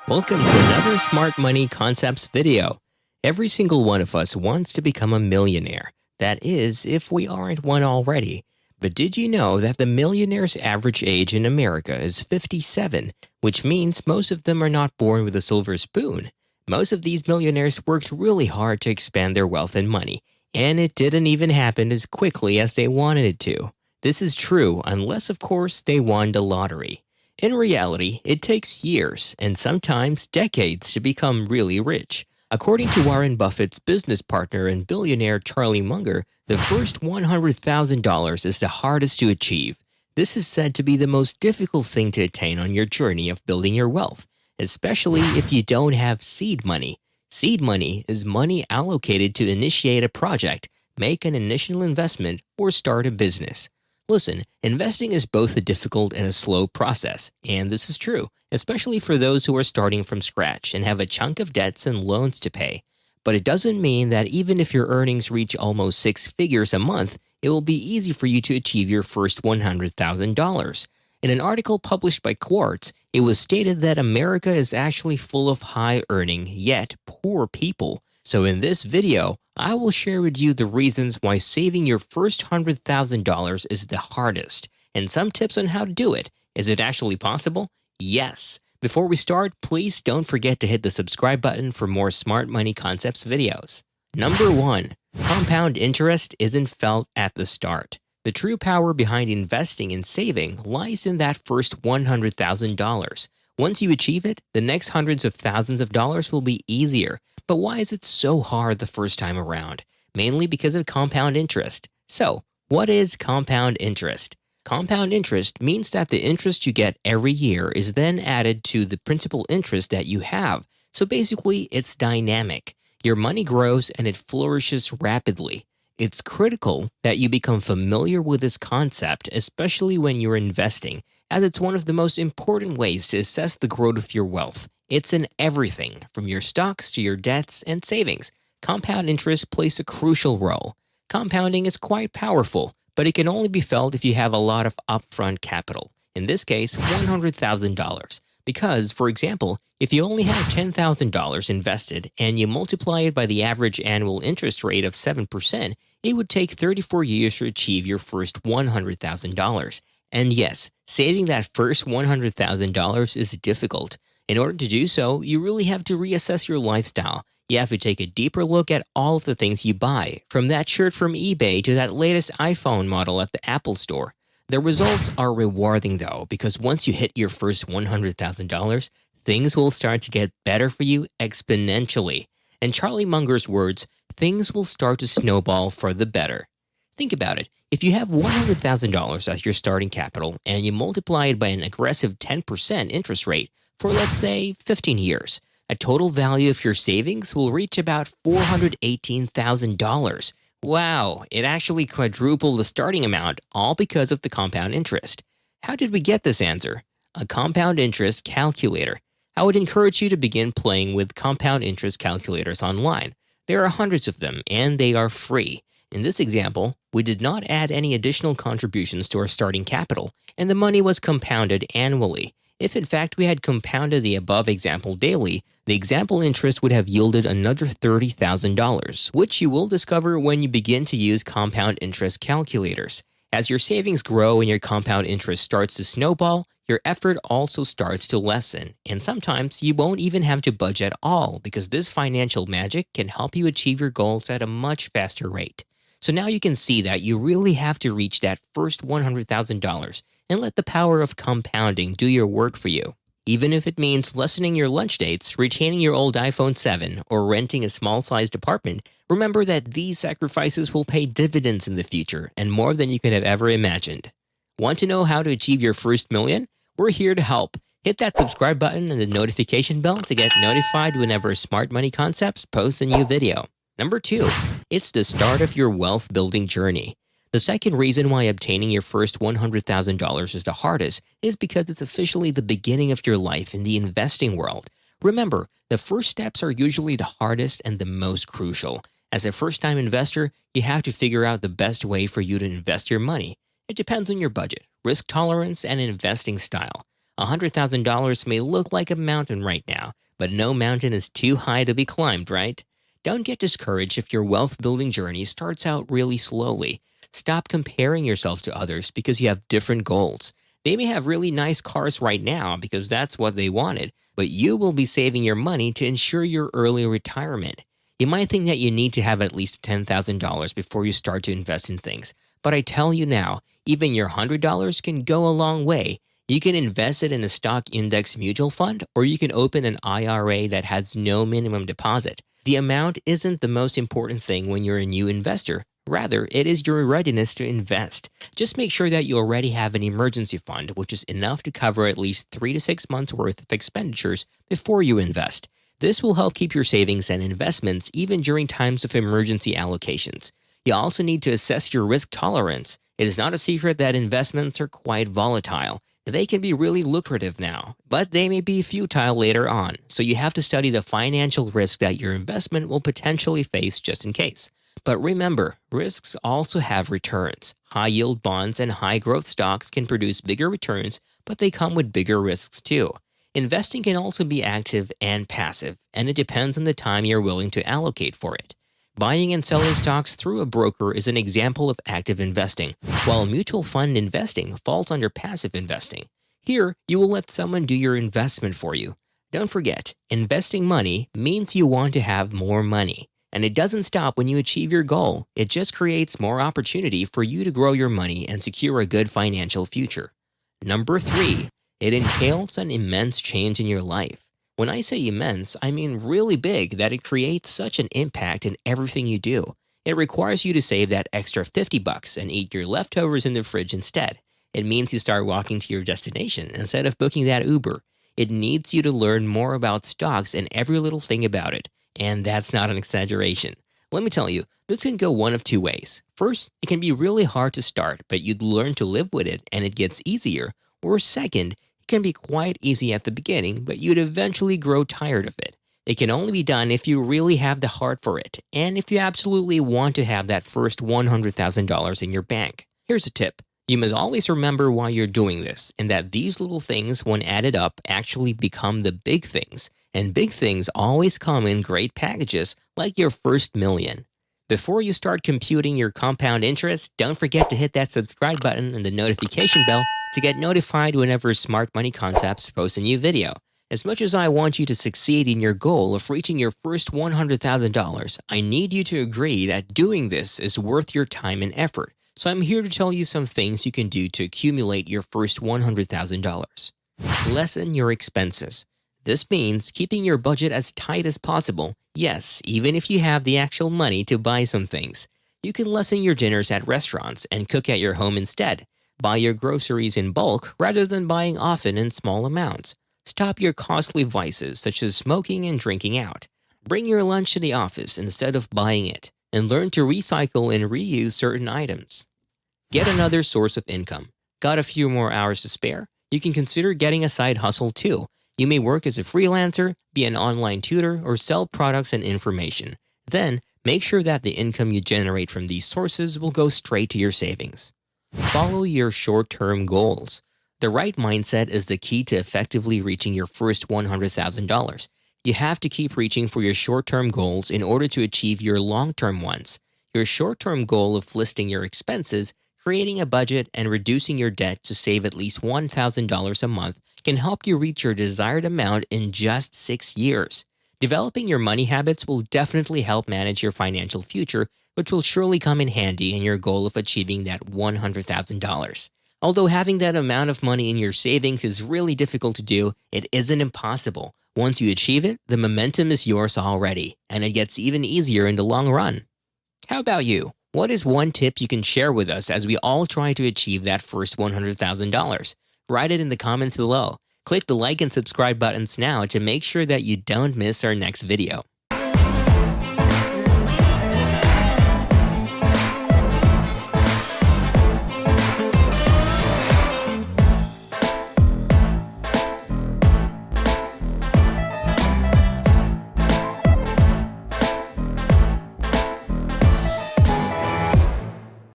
Welcome to another Smart Money Concepts video. Every single one of us wants to become a millionaire. That is, if we aren't one already. But did you know that the millionaire's average age in America is 57, which means most of them are not born with a silver spoon? Most of these millionaires worked really hard to expand their wealth and money, and it didn't even happen as quickly as they wanted it to. This is true unless, of course, they won the lottery. In reality, it takes years and sometimes decades to become really rich. According to Warren Buffett's business partner and billionaire Charlie Munger, the first $100,000 is the hardest to achieve. This is said to be the most difficult thing to attain on your journey of building your wealth, especially if you don't have seed money. Seed money is money allocated to initiate a project, make an initial investment, or start a business. Listen, investing is both a difficult and a slow process, and this is true, especially for those who are starting from scratch and have a chunk of debts and loans to pay. But it doesn't mean that even if your earnings reach almost six figures a month, it will be easy for you to achieve your first $100,000. In an article published by Quartz, it was stated that America is actually full of high-earning, yet poor people. So in this video, I will share with you the reasons why saving your first $100,000 is the hardest, and some tips on how to do it. Is it actually possible? Yes. Before we start, please don't forget to hit the subscribe button for more Smart Money Concepts videos. Number 1. Compound interest isn't felt at the start. The true power behind investing and saving lies in that first $100,000. Once you achieve it, the next hundreds of thousands of dollars will be easier. But why is it so hard the first time around? Mainly because of compound interest. So, what is compound interest? Compound interest means that the interest you get every year is then added to the principal interest that you have. So basically, it's dynamic. Your money grows and it flourishes rapidly. It's critical that you become familiar with this concept, especially when you're investing, as it's one of the most important ways to assess the growth of your wealth. It's in everything, from your stocks to your debts and savings. Compound interest plays a crucial role. Compounding is quite powerful, but it can only be felt if you have a lot of upfront capital, in this case, $100,000. Because, for example, if you only have $10,000 invested and you multiply it by the average annual interest rate of 7%, it would take 34 years to achieve your first $100,000. And yes, saving that first $100,000 is difficult. In order to do so, you really have to reassess your lifestyle. You have to take a deeper look at all of the things you buy, from that shirt from eBay to that latest iPhone model at the Apple Store. The results are rewarding though, because once you hit your first $100,000, things will start to get better for you exponentially. In Charlie Munger's words, things will start to snowball for the better. Think about it. If you have $100,000 as your starting capital and you multiply it by an aggressive 10% interest rate for, let's say, 15 years, a total value of your savings will reach about $418,000. Wow, it actually quadrupled the starting amount, all because of the compound interest. How did we get this answer? A compound interest calculator. I would encourage you to begin playing with compound interest calculators online. There are hundreds of them, and they are free. In this example, we did not add any additional contributions to our starting capital, and the money was compounded annually. If in fact we had compounded the above example daily, the example interest would have yielded another $30,000, which you will discover when you begin to use compound interest calculators. As your savings grow and your compound interest starts to snowball, your effort also starts to lessen, and sometimes you won't even have to budget at all because this financial magic can help you achieve your goals at a much faster rate. So now you can see that you really have to reach that first $100,000 and let the power of compounding do your work for you. Even if it means lessening your lunch dates, retaining your old iPhone 7, or renting a small-sized apartment, remember that these sacrifices will pay dividends in the future and more than you could have ever imagined. Want to know how to achieve your first million? We're here to help. Hit that subscribe button and the notification bell to get notified whenever Smart Money Concepts posts a new video. Number 2, it's the start of your wealth building journey. The second reason why obtaining your first $100,000 is the hardest is because it's officially the beginning of your life in the investing world. Remember, the first steps are usually the hardest and the most crucial. As a first-time investor, you have to figure out the best way for you to invest your money. It depends on your budget, risk tolerance, and investing style. $100,000 may look like a mountain right now, but no mountain is too high to be climbed, right? Don't get discouraged if your wealth building journey starts out really slowly. Stop comparing yourself to others because you have different goals. They may have really nice cars right now because that's what they wanted, but you will be saving your money to ensure your early retirement. You might think that you need to have at least $10,000 before you start to invest in things, but I tell you now, even your $100 can go a long way. You can invest it in a stock index mutual fund, or you can open an IRA that has no minimum deposit. The amount isn't the most important thing when you're a new investor. Rather, it is your readiness to invest. Just make sure that you already have an emergency fund, which is enough to cover at least 3 to 6 months worth of expenditures before you invest. This will help keep your savings and investments even during times of emergency allocations. You also need to assess your risk tolerance. It is not a secret that investments are quite volatile. They can be really lucrative now, but they may be futile later on, so you have to study the financial risk that your investment will potentially face just in case. But remember, risks also have returns. High-yield bonds and high-growth stocks can produce bigger returns, but they come with bigger risks too. Investing can also be active and passive, and it depends on the time you're willing to allocate for it. Buying and selling stocks through a broker is an example of active investing, while mutual fund investing falls under passive investing. Here, you will let someone do your investment for you. Don't forget, investing money means you want to have more money. And it doesn't stop when you achieve your goal. It just creates more opportunity for you to grow your money and secure a good financial future. Number 3, it entails an immense change in your life. When I say immense, I mean really big, that it creates such an impact in everything you do. It requires you to save that extra $50 and eat your leftovers in the fridge instead. It means you start walking to your destination instead of booking that Uber. It needs you to learn more about stocks and every little thing about it. And that's not an exaggeration. Let me tell you, this can go one of two ways. First, it can be really hard to start, but you'd learn to live with it and it gets easier. Or second, it can be quite easy at the beginning, but you'd eventually grow tired of it. It can only be done if you really have the heart for it, and if you absolutely want to have that first $100,000 in your bank. Here's a tip. You must always remember why you're doing this, and that these little things, when added up, actually become the big things. And big things always come in great packages, like your first million. Before you start computing your compound interest, don't forget to hit that subscribe button and the notification bell to get notified whenever Smart Money Concepts posts a new video. As much as I want you to succeed in your goal of reaching your first $100,000, I need you to agree that doing this is worth your time and effort. So I'm here to tell you some things you can do to accumulate your first $100,000. Lessen your expenses. This means keeping your budget as tight as possible. Yes, even if you have the actual money to buy some things. You can lessen your dinners at restaurants and cook at your home instead. Buy your groceries in bulk rather than buying often in small amounts. Stop your costly vices such as smoking and drinking out. Bring your lunch to the office instead of buying it, and learn to recycle and reuse certain items. Get another source of income. Got a few more hours to spare? You can consider getting a side hustle too. You may work as a freelancer, be an online tutor, or sell products and information. Then, make sure that the income you generate from these sources will go straight to your savings. Follow your short-term goals. The right mindset is the key to effectively reaching your first $100,000. You have to keep reaching for your short-term goals in order to achieve your long-term ones. Your short-term goal of listing your expenses, creating a budget, and reducing your debt to save at least $1,000 a month can help you reach your desired amount in just 6 years. Developing your money habits will definitely help manage your financial future, which will surely come in handy in your goal of achieving that $100,000. Although having that amount of money in your savings is really difficult to do, it isn't impossible. Once you achieve it, the momentum is yours already, and it gets even easier in the long run. How about you? What is one tip you can share with us as we all try to achieve that first $100,000? Write it in the comments below. Click the like and subscribe buttons now to make sure that you don't miss our next video.